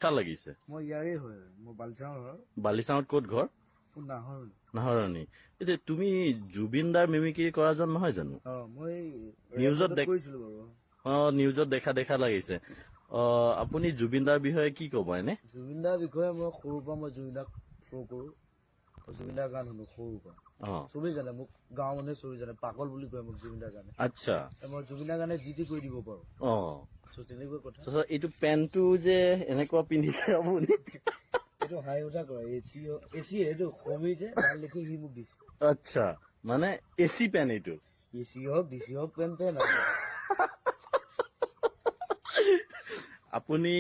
কা লাগিছে মই ইয়াৰে হয় মই বালিচাঙৰ বালিচাঙত ক'ত ঘৰ নাহৰ নাহৰণি এতিয়া তুমি জুবিন দাৰ মিমিক্ৰি কৰাজন নহয় জানো মই নিউজত কৰিছিলো বাৰু নিউজত দেখা লাগিছে আপুনি জুবিন দাৰ বিষয়ে কি ক'ব এনে জুবিন দাৰ বিষয়ে মই সৰুৰ পৰা মই জুবিন দাক শ্ব' কৰো জুবিন দাৰ গান শুনো সৰুৰ পৰা চবেই জানে মোক গাঁৱৰ মানুহে চবেই জানে পাগল বুলি কয় মোক জুবিন দাৰ গানে আচ্ছা মই জুবিন দাৰ গানে যি টি কৰি দিব পাৰো তেনেকুৱা কথা এইটো পেণ্টটো যে এনেকুৱা পিন্ধিছে আপুনি এইটো হাই উঠা কৰে এচি এইটো কমি যে ভাল লিখি সি মোক দিছে আচ্ছা মানে এচি পেণ্ট এইটো এচি হওক ডিচি হওক পেণ্ট আপুনি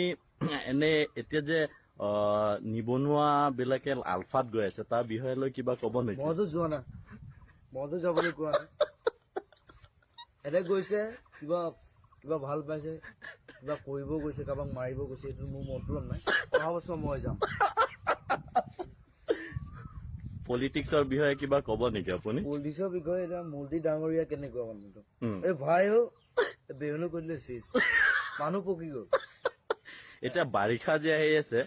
এনে এতিয়া যে নিবনুৱা বিলাকে আলফাত গৈ আছে তাৰ বিষয়ে লৈ কিবা কব নেকি মইতো যোৱা নাই মইতো যাবলৈ কোৱা নাই এনে গৈছে কিবা কিবা ভাল পাইছে কিবা কৰিব গৈছে কাৰোবাক মাৰিব গৈছে এইটো মোৰ মতলব নাই অহা বছৰ মই যাম পলিটিক্সৰ বিষয়ে কিবা কব নেকি আপুনি পলিটিক্সৰ বিষয়ে এতিয়া মোদী ডাঙৰীয়া কেনেকুৱা মানুহটো এই ভাইও বেহুনো কৰিলে চিজ মানুহ পকি গ'ল এতিয়া বাৰিষা যে আহি আছে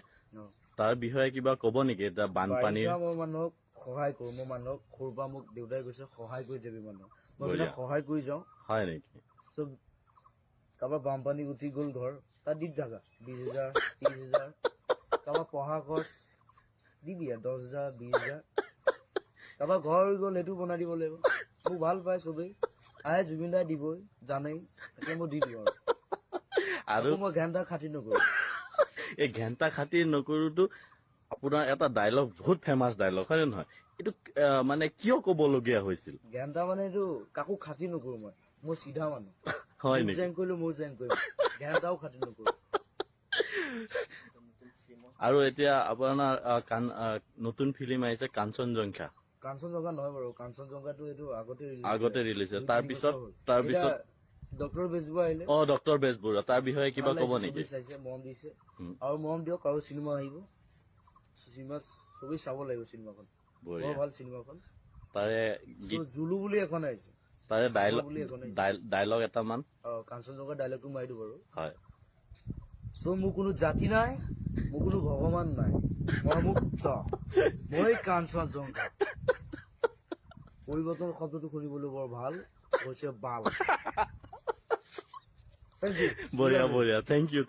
তাৰ বিষয়ে কিবা কব নেকি এতিয়া বানপানীৰ মই মানুহক সহায় কৰো মই মানুহক সৰুৰ পৰা মোক দেউতাই কৈছে সহায় কৰি যাবি মানুহক মই মানুহক সহায় কৰি যাওঁ হয় নেকি চব কাৰোবাৰ বানপানী উঠি গ'ল ঘৰ তাত দি থাকা 20,000 30,000 কাৰোবাৰ পঢ়া খৰচ দি দিয়া 10,000 20,000 কাৰোবাৰ ঘৰ হৈ গ'ল সেইটো বনাই দিব লাগিব মোক ভাল পায় চবেই আহে জুবিন দাই দিবই জানেই এতিয়া মই দি দিওঁ আৰু মই ঘেণ্টা খাতি নকৰো এই ঘেণ্টা খাতি নকৰোতো আপোনাৰ এটা ডায়লগ বহুত ফেমাছ ডায়লগ হয় নে নহয় এইটো মানে কিয় কবলগীয়া হৈছিল ঘেণ্টা মানে এইটো কাকো খাতি নকৰো মই চিধা মানুহ হয় নেকি জেং কৰিলো মোৰ জেং কৰিম ঘেণ্টাও খাতি নকৰো আৰু এতিয়া আপোনাৰ নতুন ফিল্ম আহিছে কাঞ্চনজংঘা কাঞ্চনজংঘা নহয় বাৰু কাঞ্চনজংঘাটো এইটো আগতে ৰিলিজ তাৰপিছত ডক্টৰ বেজবৰুৱা আহিলে ডক্টৰ বেজবৰুৱা তাৰ বিষয়ে কিবা কব নেকি চাইছে মৰম দিছে আৰু মৰম দিয়ক আৰু চিনেমা আহিব চিনেমা চবেই চাব লাগিব চিনেমাখন বৰ ভাল চিনেমাখন তাৰে জুলু বুলি এখন আহিছে তাৰে ডায়লগ এটামান কাঞ্চনজংঘাৰ ডায়লগটো মাৰি দিওঁ বাৰু হয় মোৰ কোনো জাতি নাই মোৰ কোনো ভগৱান নাই মই মুক্ত মই কাঞ্চনজংঘা পৰিৱৰ্তন শব্দটো শুনিবলৈ বৰ ভাল হৈছে বাল বঢ়িয়া থেংক ইউ